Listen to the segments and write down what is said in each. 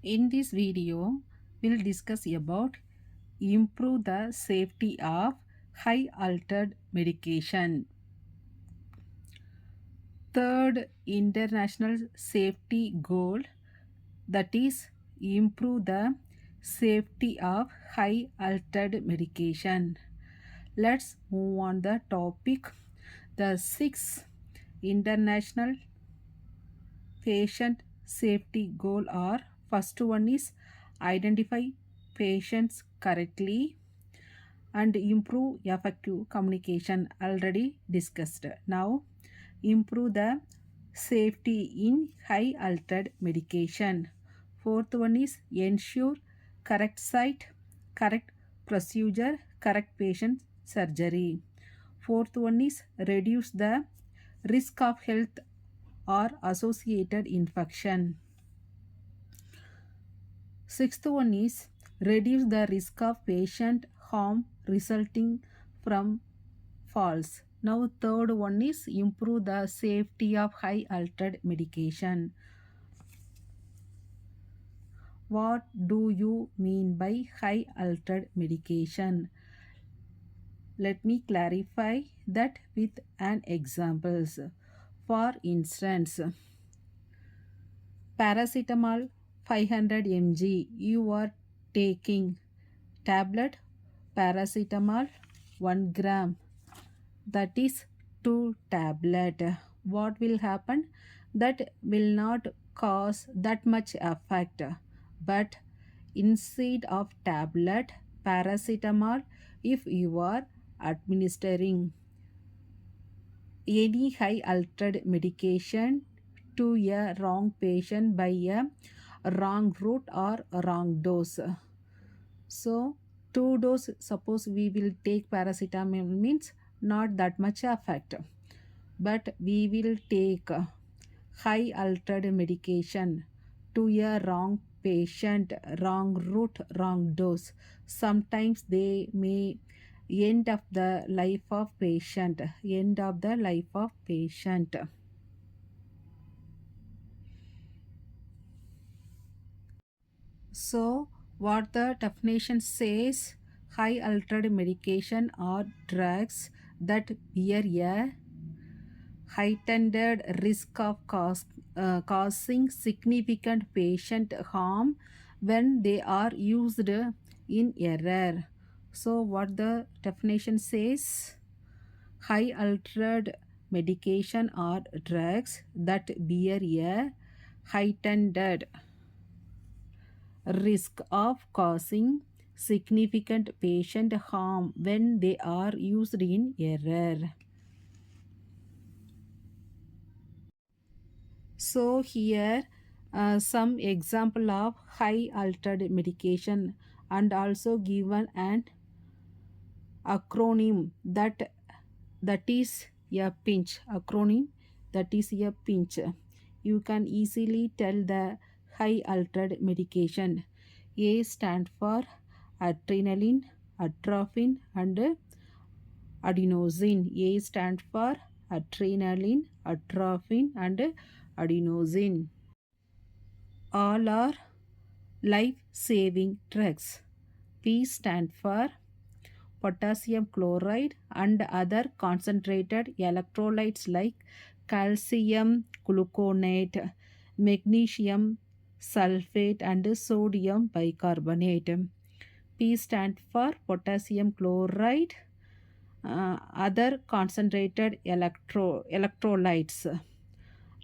In this video, we'll discuss about improve the safety of high altered medication. Third international safety goal, that is improve the safety of high altered medication. Let's move on the topic. The sixth international patient safety goal are: first one is identify patients correctly and improve effective communication, already discussed. Now improve the safety in high altered medication. Fourth one is ensure correct site, correct procedure, correct patient surgery. Fourth one is reduce the risk of health or associated infection. Sixth one is reduce the risk of patient harm resulting from falls. Now third one is improve the safety of high altered medication. What do you mean by high altered medication? Let me clarify that with an examples. For instance, paracetamol 500 mg, you are taking tablet paracetamol 1 gram, that is 2 tablet. What will happen? That will not cause that much effect, but instead of tablet paracetamol, if you are administering any high altered medication to a wrong patient by a wrong route or wrong dose. So 2 dose, suppose we will take paracetamol, means not that much effect, but we will take high altered medication to a wrong patient, wrong route, wrong dose. Sometimes they may end of the life of patient, end of the life of patient. So what the definition says, high altered medication are drugs that bear a heightened risk of causing significant patient harm when they are used in error. So what the definition says, high altered medication are drugs that bear a heightened risk of causing significant patient harm when they are used in error. So here some example of high altered medication, and also given an acronym that is a pinch. Acronym that is a pinch. You can easily tell the high altered medication. A stand for adrenaline, atropine and adenosine. A stand for adrenaline, atropine and adenosine. All are life-saving drugs. P stand for potassium chloride and other concentrated electrolytes like calcium gluconate, magnesium sulfate and sodium bicarbonate. P stand for potassium chloride, other concentrated electrolytes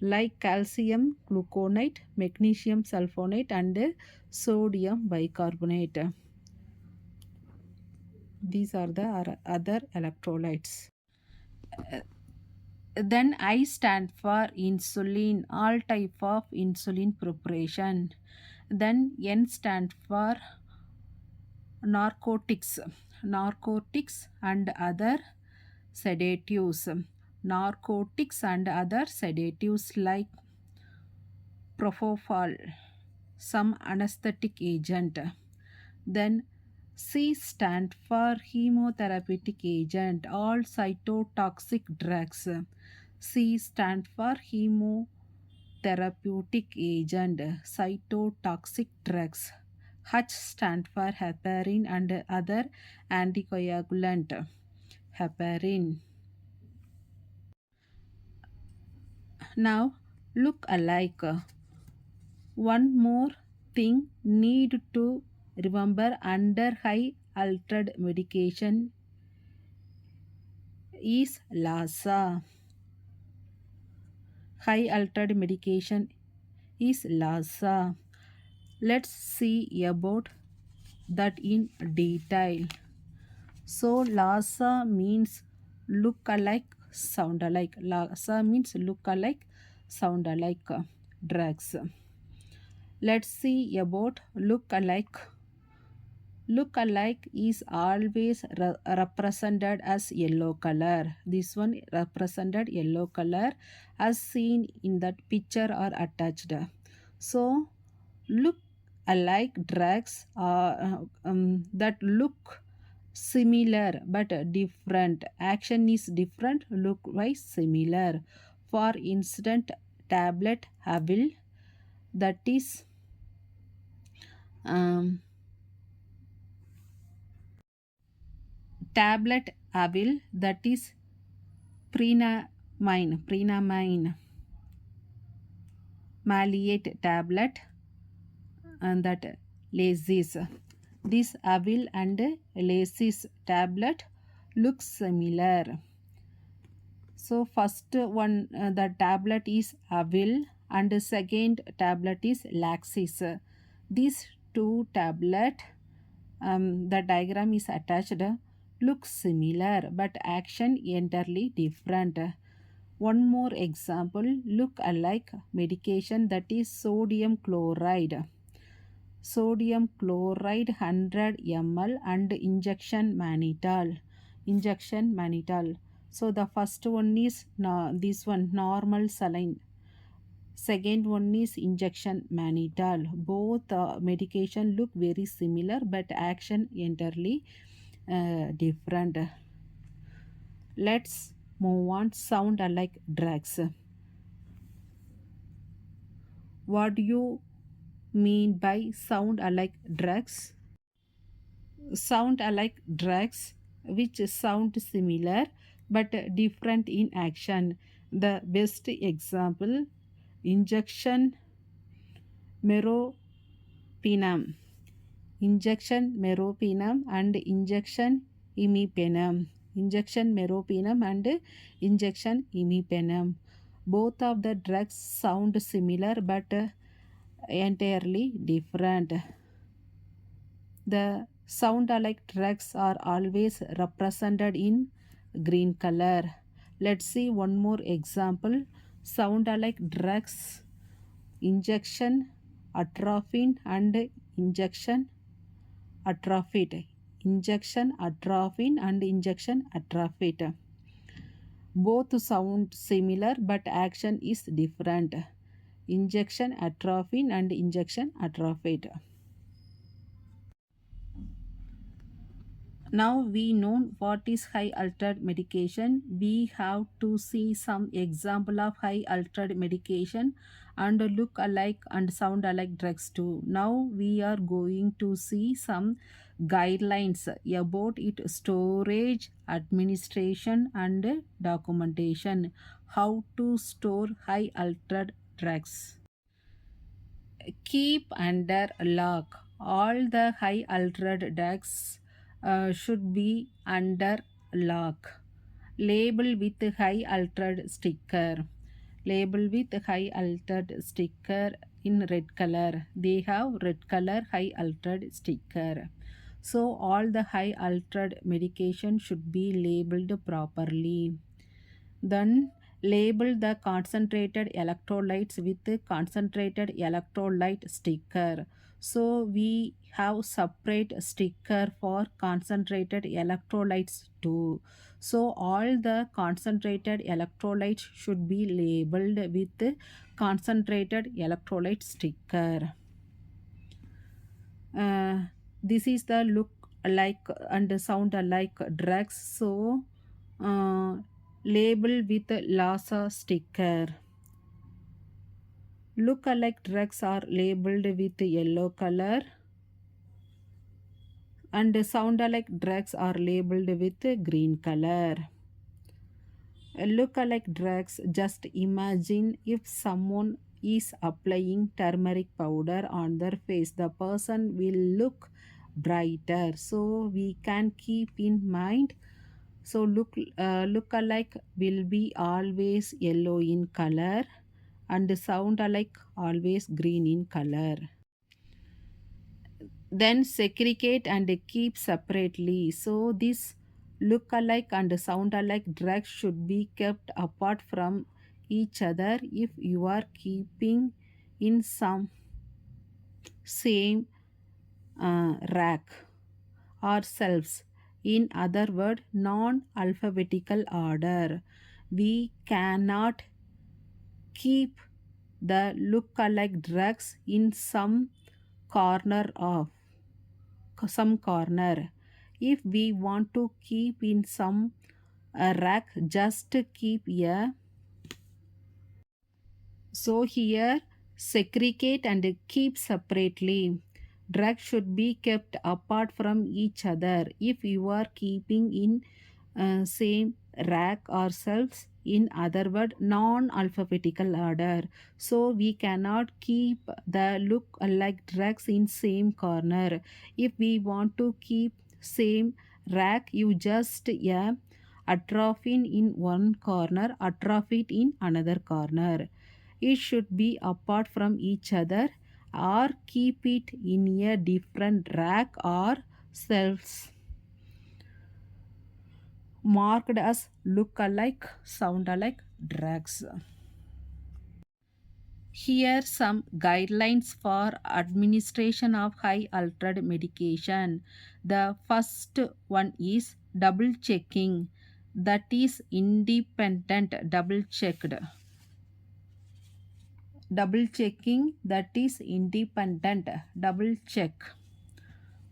like calcium gluconate, magnesium sulfonate and sodium bicarbonate. These are the other electrolytes. Then I stand for insulin, all type of insulin preparation. Then N stand for narcotics, narcotics and other sedatives. Narcotics and other sedatives like propofol, some anesthetic agent. Then C stand for chemotherapeutic agent, all cytotoxic drugs. C stand for therapeutic agent, cytotoxic drugs. H stand for heparin and other anticoagulant. Heparin. Now look alike. One more thing need to remember under high altered medication is LASA. High altered medication is LASA. Let's see about that in detail. So LASA means look alike, sound alike. LASA means look alike, sound alike drugs. Let's see about look alike. Look alike is always represented as yellow color. This one represented yellow color as seen in that picture or attached. So look alike drugs that look similar but different. Action is different, look wise similar. For instance, tablet Habil, that is um, tablet Avil, that is prenamine maleate tablet, and that lasis. This Avil and lasis tablet looks similar. So first one the tablet is Avil and the second tablet is laxis. These two tablet, the diagram is attached, looks similar but action entirely different. One more example, look alike medication, that is sodium chloride. Sodium chloride 100 ml and injection mannitol. Injection mannitol. So the first one is this one normal saline. Second one is injection mannitol. Both medication look very similar but action entirely different. Let's move on. Sound alike drugs. What do you mean by sound alike drugs? Sound alike drugs which sound similar but different in action. The best example, injection meropenem, injection meropenem and injection imipenem. Injection meropenem and injection imipenem. Both of the drugs sound similar but entirely different. The sound alike drugs are always represented in green color. Let's see one more example. Sound alike drugs, injection atropine and injection atropine. Injection atropine and injection atropine. Both sound similar but action is different. Injection atropine and injection atropine. Now we know what is high altered medication. We have to see some example of high altered medication and look alike and sound alike drugs too. Now we are going to see some guidelines about its storage, administration and documentation. How to store high altered drugs. Keep under lock. All the high altered drugs should be under lock. Label with high altered sticker. Label with high altered sticker in red color. They have red color high altered sticker. So all the high altered medication should be labeled properly. Then label the concentrated electrolytes with the concentrated electrolyte sticker. So we have separate sticker for concentrated electrolytes too. So all the concentrated electrolytes should be labeled with the concentrated electrolyte sticker. This is the look alike and sound alike drugs. So label with LASA sticker. Look-alike drugs are labeled with yellow color and sound-alike drugs are labeled with green color. Look-alike drugs, just imagine if someone is applying turmeric powder on their face, the person will look brighter. So we can keep in mind. So look-alike will be always yellow in color and sound alike always green in color. Then segregate and keep separately. So this look alike and sound alike drugs should be kept apart from each other if you are keeping in some same rack or shelves. In other word, non-alphabetical order. We cannot keep the look-alike drugs in some corner. If we want to keep in some rack, just keep a. So here segregate and keep separately. Drugs should be kept apart from each other. If you are keeping in same rack or shelves, in other word non-alphabetical order, so we cannot keep the look alike drugs in same corner. If we want to keep same rack, you just atropine in one corner, atropine in another corner. It should be apart from each other or keep it in a different rack or shelves marked as look alike, sound alike drugs. Here some guidelines for administration of high altered medication. The first one is double checking, that is independent double checked. Double checking, that is independent double check.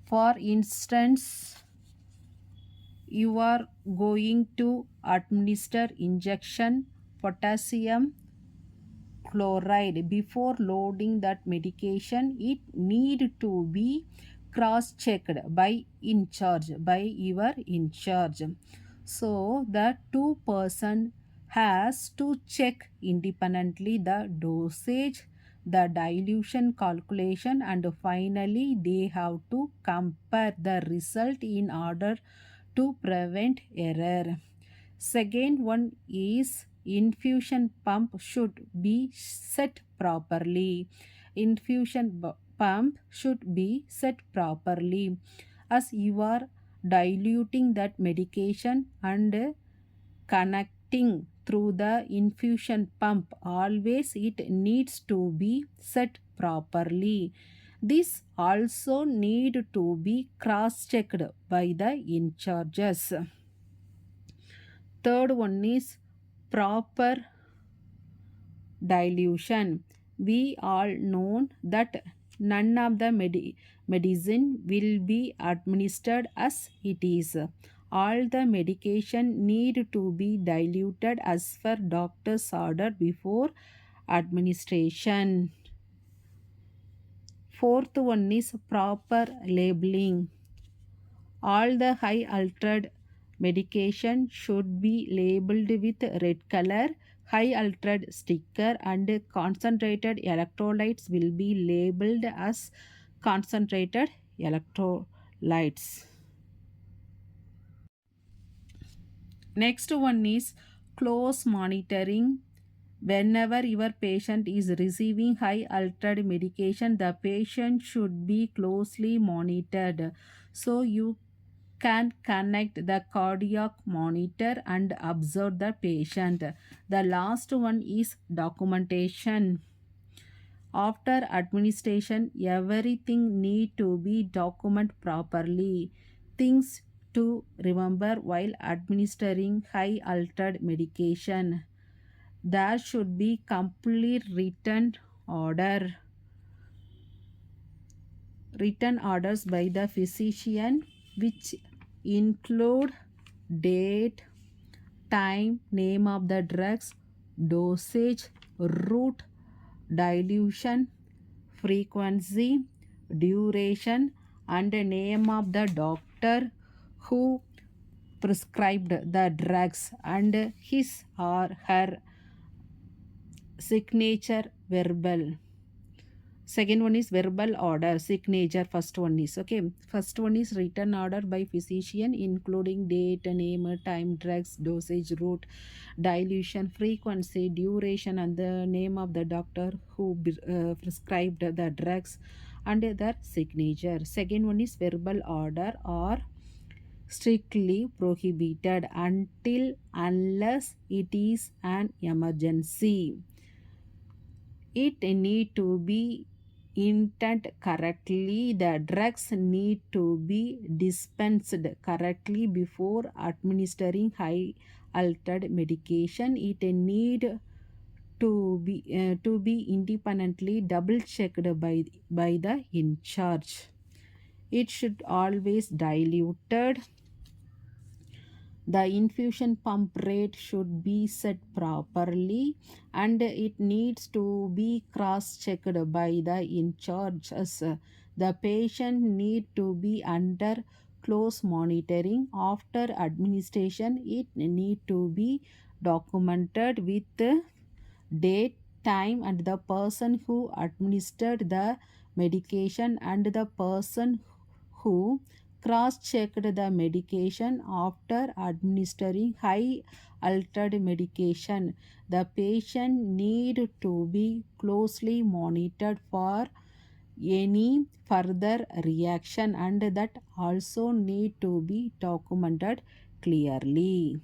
For instance, you are going to administer injection potassium chloride. Before loading that medication, it need to be cross checked by your in charge. So the two person has to check independently the dosage, the dilution calculation, and finally they have to compare the result in order to prevent error. Second one is infusion pump should be set properly. Pump should be set properly as you are diluting that medication and connecting through the infusion pump. Always it needs to be set properly. This also need to be cross-checked by the in charges. Third one is proper dilution. We all know that none of the medicine will be administered as it is. All the medication need to be diluted as per doctor's order before administration. Fourth one is proper labeling. All the high altered medication should be labeled with red color. High altered sticker and concentrated electrolytes will be labeled as concentrated electrolytes. Next one is close monitoring. Whenever your patient is receiving high altered medication, the patient should be closely monitored. So you can connect the cardiac monitor and observe the patient. The last one is documentation. After administration, everything need to be documented properly. Things to remember while administering high altered medication. There should be complete written orders by the physician, which include date, time, name of the drugs, dosage, route, dilution, frequency, duration, and name of the doctor who prescribed the drugs and his or her signature verbal. Second one is verbal order, signature. First one is okay. First one is written order by physician, including date, name, time, drugs, dosage, route, dilution, frequency, duration, and the name of the doctor who prescribed the drugs and their signature. Second one is verbal order or strictly prohibited until unless it is an emergency. It need to be intent correctly. The drugs need to be dispensed correctly before administering high altered medication. It need to be independently double checked by the in charge. It should always diluted. The infusion pump rate should be set properly and it needs to be cross checked by the in charge. The patient need to be under close monitoring. After administration, it need to be documented with date, time, and the person who administered the medication and the person who cross checked the medication after administering high altered medication. The patient need to be closely monitored for any further reaction and that also need to be documented clearly.